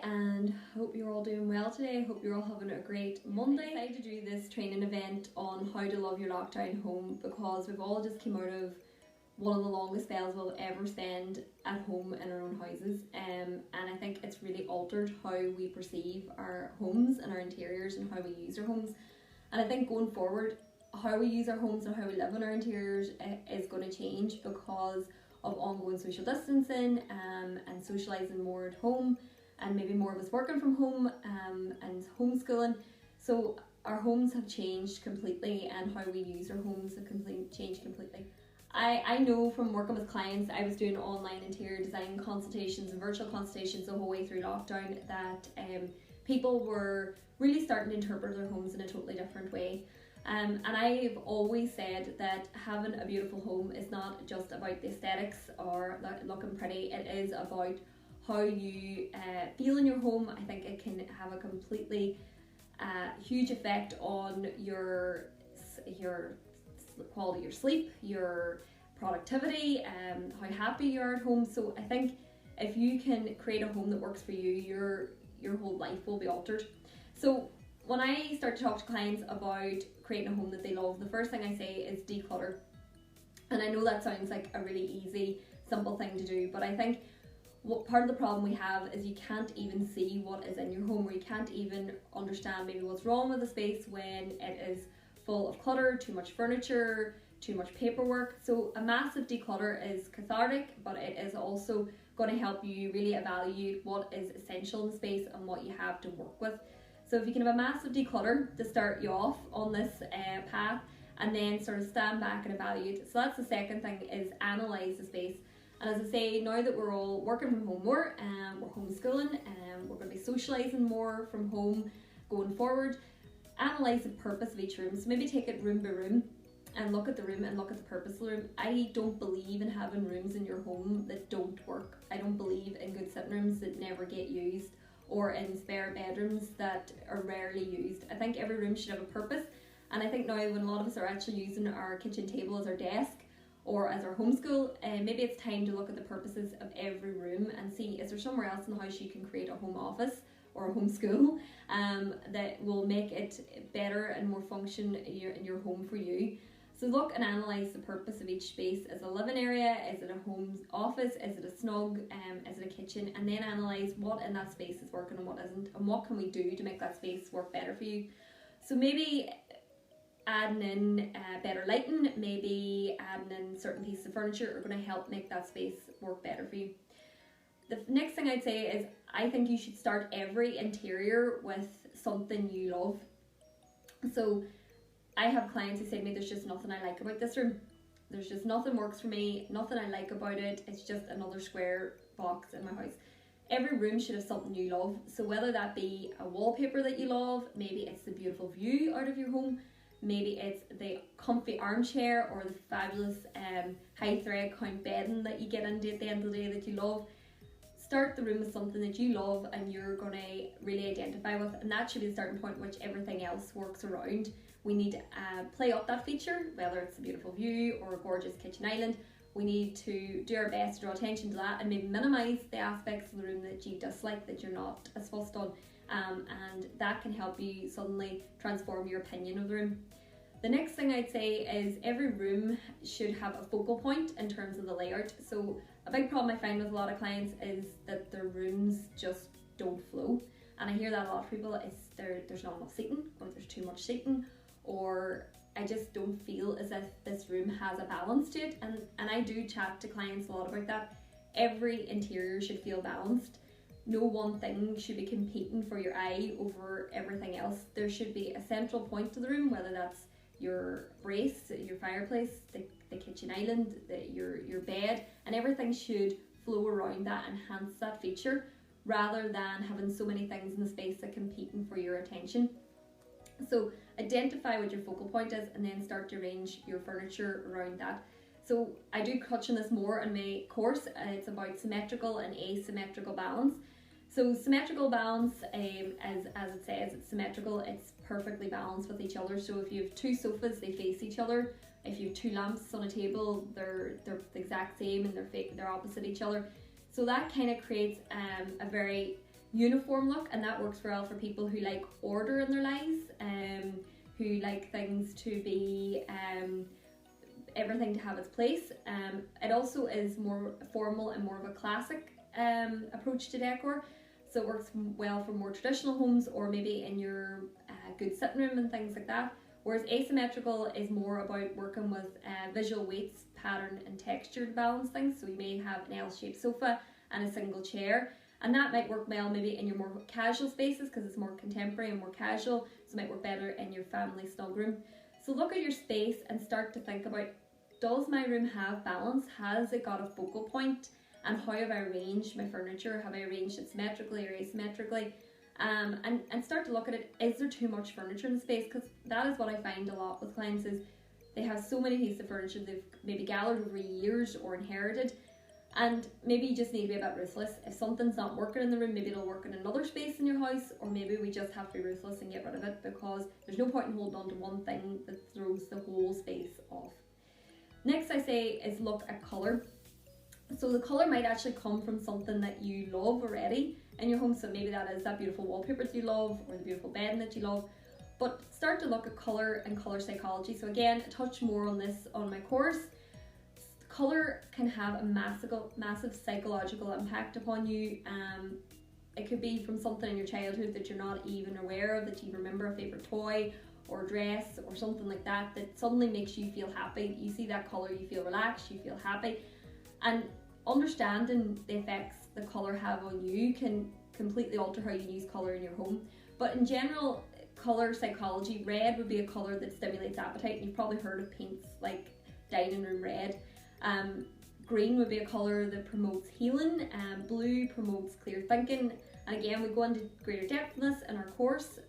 and hope you're all doing well today. Hope you're all having a great Monday. I decided to do this training event on how to love your lockdown home because we've all just came out of one of the longest spells we'll ever spend at home in our own houses, and I think it's really altered how we perceive our homes and our interiors and how we use our homes. And I think going forward, how we use our homes and how we live in our interiors is going to change because of ongoing social distancing and socialising more at home, and maybe more of us working from home and homeschooling. So our homes have changed completely, and how we use our homes have changed completely. I know from working with clients, I was doing online interior design consultations and virtual consultations the whole way through lockdown, that people were really starting to interpret their homes in a totally different way. And I've always said that having a beautiful home is not just about the aesthetics or looking pretty. It is about how you feel in your home. I think it can have a completely huge effect on your quality of your sleep, your productivity, how happy you are at home. So I think if you can create a home that works for you, your whole life will be altered. So when I start to talk to clients about creating a home that they love, the first thing I say is declutter. And I know that sounds like a really easy, simple thing to do, but I think what part of the problem we have is you can't even see what is in your home, or you can't even understand maybe what's wrong with the space when it is full of clutter, too much furniture, too much paperwork. So a massive declutter is cathartic, but it is also going to help you really evaluate what is essential in the space and what you have to work with. So if you can have a massive declutter to start you off on this path, and then sort of stand back and evaluate. So that's the second thing, is analyse the space. And as I say, now that we're all working from home more, we're homeschooling, and we're going to be socialising more from home going forward, analyse the purpose of each room. So maybe take it room by room and look at the room and look at the purpose of the room. I don't believe in having rooms in your home that don't work. I don't believe in good sitting rooms that never get used, or in spare bedrooms that are rarely used. I think every room should have a purpose. And I think now when a lot of us are actually using our kitchen table as our desk or as our homeschool, maybe it's time to look at the purposes of every room and see, is there somewhere else in the house you can create a home office or a homeschool that will make it better and more function in your home for you. So look and analyse the purpose of each space. Is it a living area? Is it a home office? Is it a snug? Is it a kitchen? And then analyse what in that space is working and what isn't, and what can we do to make that space work better for you. So maybe adding in better lighting, maybe adding in certain pieces of furniture are going to help make that space work better for you. The next thing I'd say is, I think you should start every interior with something you love. So I have clients who say to me, there's just nothing I like about this room. There's just nothing works for me, nothing I like about it. It's just another square box in my house. Every room should have something you love. So whether that be a wallpaper that you love, maybe it's the beautiful view out of your home, maybe it's the comfy armchair or the fabulous high thread count bedding that you get into at the end of the day that you love. Start the room with something that you love and you're going to really identify with, and that should be the starting point which everything else works around. We need to play up that feature, whether it's a beautiful view or a gorgeous kitchen island. We need to do our best to draw attention to that and maybe minimise the aspects of the room that you dislike, that you're not as fussed on, and that can help you suddenly transform your opinion of the room. The next thing I'd say is every room should have a focal point in terms of the layout. So a big problem I find with a lot of clients is that their rooms just don't flow. And I hear that a lot of people, is there's not enough seating, or there's too much seating, or I just don't feel as if this room has a balance to it. And I do chat to clients a lot about that. Every interior should feel balanced. No one thing should be competing for your eye over everything else. There should be a central point to the room, whether that's your brace, your fireplace, the kitchen island, your bed, and everything should flow around that, enhance that feature, rather than having so many things in the space that are competing for your attention. So identify what your focal point is, and then start to arrange your furniture around that. So I do touch on this more in my course. It's about symmetrical and asymmetrical balance. So symmetrical balance, as it says, it's symmetrical, it's perfectly balanced with each other. So if you have two sofas, they face each other. If you have two lamps on a table, they're the exact same and they're opposite each other. So that kind of creates a very uniform look, and that works well for people who like order in their lives, who like things to be everything to have its place. It also is more formal and more of a classic approach to decor, so it works well for more traditional homes or maybe in your good sitting room and things like that. Whereas asymmetrical is more about working with visual weights, pattern and texture to balance things. So you may have an L-shaped sofa and a single chair, and that might work well maybe in your more casual spaces because it's more contemporary and more casual, so it might work better in your family snug room. So look at your space and start to think about, does my room have balance? Has it got a focal point? And how have I arranged my furniture? Have I arranged it symmetrically or asymmetrically? And start to look at it, is there too much furniture in the space? Because that is what I find a lot with clients, is they have so many pieces of furniture they've maybe gathered over years or inherited, and maybe you just need to be a bit ruthless. If something's not working in the room, maybe it'll work in another space in your house, or maybe we just have to be ruthless and get rid of it, because there's no point in holding on to one thing that throws the whole space off. Next I say is look at colour. So the colour might actually come from something that you love already in your home, so maybe that is that beautiful wallpaper that you love or the beautiful bedding that you love. But start to look at colour and colour psychology. So again, I touch more on this on my course. Colour can have a massive psychological impact upon you. It could be from something in your childhood that you're not even aware of, that you remember a favourite toy or dress or something like that, that suddenly makes you feel happy. You see that colour, you feel relaxed, you feel happy. And understanding the effects the colour have on you can completely alter how you use colour in your home. But in general, colour psychology, red would be a colour that stimulates appetite, and you've probably heard of paints like dining room red. Green would be a colour that promotes healing, blue promotes clear thinking, and again we go into greater depth in this in our course,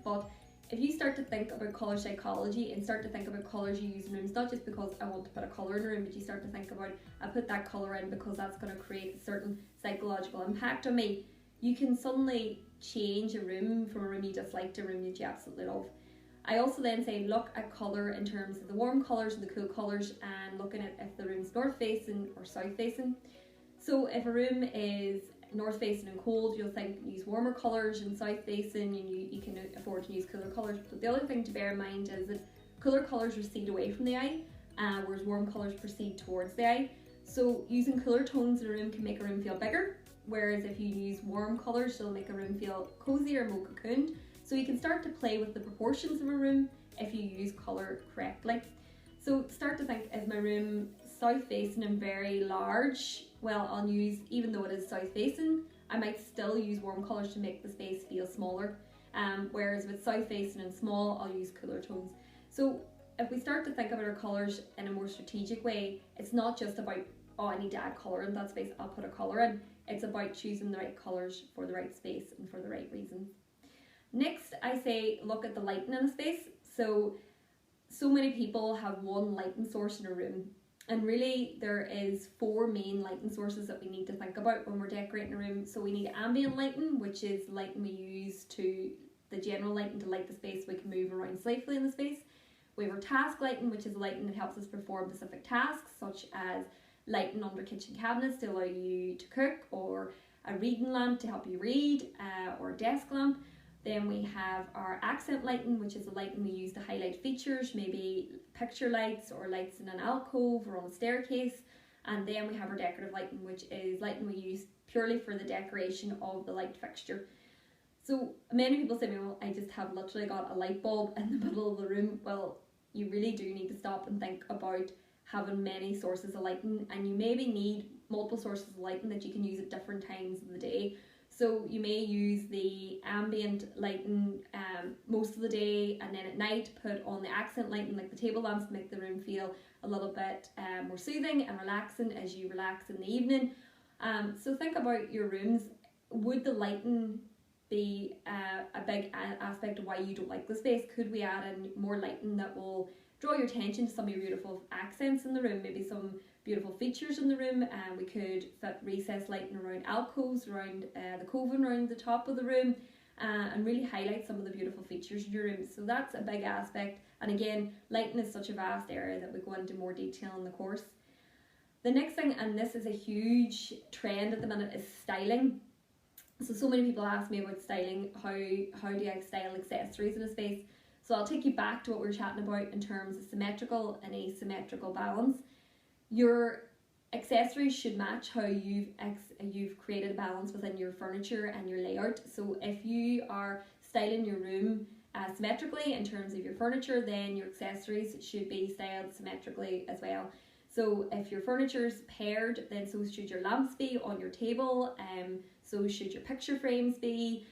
but if you start to think about colour psychology and start to think about colours you use in rooms, not just because I want to put a colour in a room, but you start to think about, I put that colour in because that's going to create a certain psychological impact on me, you can suddenly change a room from a room you dislike to a room that you absolutely love. I also then say look at colour in terms of the warm colours and the cool colours, and looking at if the room's north facing or south facing. So if a room is north facing and cold, you'll think use warmer colours, and south facing and you can afford to use cooler colours. But the other thing to bear in mind is that cooler colours recede away from the eye, whereas warm colours proceed towards the eye. So using cooler tones in a room can make a room feel bigger, whereas if you use warm colours, it'll make a room feel cozier, more cocooned. So you can start to play with the proportions of a room if you use colour correctly. So start to think, is my room south facing and very large? Well, I'll use, even though it is south facing, I might still use warm colours to make the space feel smaller. Whereas with south facing and small, I'll use cooler tones. So if we start to think about our colours in a more strategic way, it's not just about, oh, I need to add colour in that space, I'll put a colour in. It's about choosing the right colours for the right space and for the right reasons. Next, I say look at the lighting in a space. So many people have one lighting source in a room, and really there is 4 main lighting sources that we need to think about when we're decorating a room. So we need ambient lighting, which is lighting we use to, the general lighting to light the space so we can move around safely in the space. We have our task lighting, which is lighting that helps us perform specific tasks, such as lighting under kitchen cabinets to allow you to cook, or a reading lamp to help you read, or a desk lamp. Then we have our accent lighting, which is the lighting we use to highlight features, maybe picture lights or lights in an alcove or on a staircase. And then we have our decorative lighting, which is lighting we use purely for the decoration of the light fixture. So many people say, well, I just have literally got a light bulb in the middle of the room. Well, you really do need to stop and think about having many sources of lighting, and you maybe need multiple sources of lighting that you can use at different times of the day. So you may use the ambient lighting most of the day, and then at night put on the accent lighting like the table lamps to make the room feel a little bit more soothing and relaxing as you relax in the evening. So think about your rooms. Would the lighting be a big aspect of why you don't like the space? Could we add in more lighting that will draw your attention to some of your beautiful accents in the room, maybe some beautiful features in the room? We could fit recessed lighting around alcoves, around the coving around the top of the room, and really highlight some of the beautiful features in your room. So that's a big aspect, and again, lighting is such a vast area that we go into more detail in the course. The next thing, and this is a huge trend at the minute, is styling. So many people ask me about styling, how do I style accessories in a space? So I'll take you back to what we were chatting about in terms of symmetrical and asymmetrical balance. Your accessories should match how you've created a balance within your furniture and your layout. So if you are styling your room symmetrically in terms of your furniture, then your accessories should be styled symmetrically as well. So if your furniture is paired, then so should your lamps be on your table, so should your picture frames be,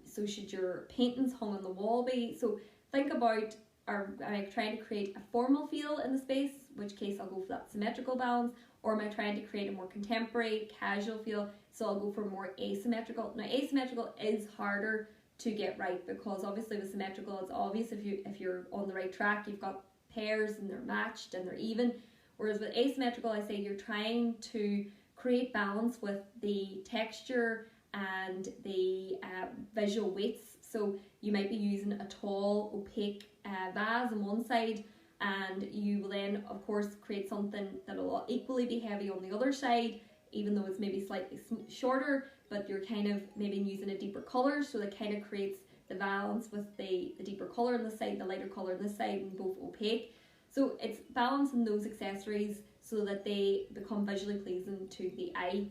so should your paintings hung on the wall be. So think about, am I trying to create a formal feel in the space, in which case I'll go for that symmetrical balance, or am I trying to create a more contemporary, casual feel, so I'll go for more asymmetrical. Now asymmetrical is harder to get right, because obviously with symmetrical it's obvious if you're on the right track, you've got pairs and they're matched and they're even. Whereas with asymmetrical, I say you're trying to create balance with the texture and the visual weights. So you might be using a tall, opaque vase on one side, and you will then, of course, create something that will equally be heavy on the other side, even though it's maybe slightly shorter, but you're kind of maybe using a deeper colour, so that kind of creates the balance with the deeper colour on this side, the lighter colour on this side, and both opaque. So it's balancing those accessories so that they become visually pleasing to the eye.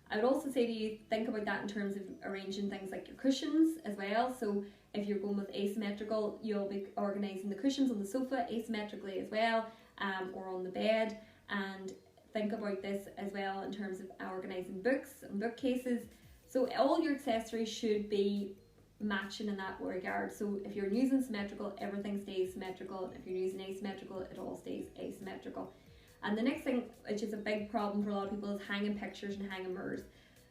I would also say to you, think about that in terms of arranging things like your cushions as well. So if you're going with asymmetrical, you'll be organising the cushions on the sofa asymmetrically as well, or on the bed. And think about this as well in terms of organising books and bookcases. So all your accessories should be matching in that regard. So if you're using symmetrical, everything stays symmetrical. If you're using asymmetrical, it all stays asymmetrical. And the next thing, which is a big problem for a lot of people, is hanging pictures and hanging mirrors.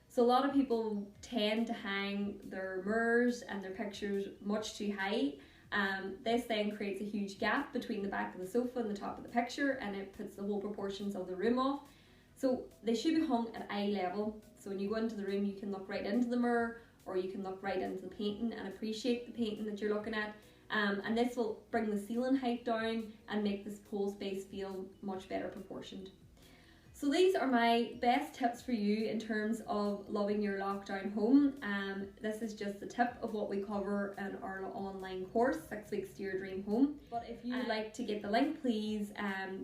So a lot of people tend to hang their mirrors and their pictures much too high. This then creates a huge gap between the back of the sofa and the top of the picture, and it puts the whole proportions of the room off. So they should be hung at eye level. So when you go into the room, you can look right into the mirror, or you can look right into the painting and appreciate the painting that you're looking at. And this will bring the ceiling height down and make this whole space feel much better proportioned. So these are my best tips for you in terms of loving your lockdown home. This is just the tip of what we cover in our online course, 6 Weeks to Your Dream Home. But if you would like to get the link, please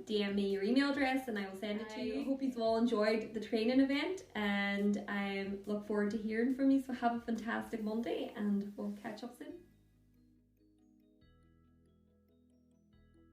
DM me your email address and I will send it to you. I hope you've all enjoyed the training event, and I look forward to hearing from you. So have a fantastic Monday and we'll catch up soon.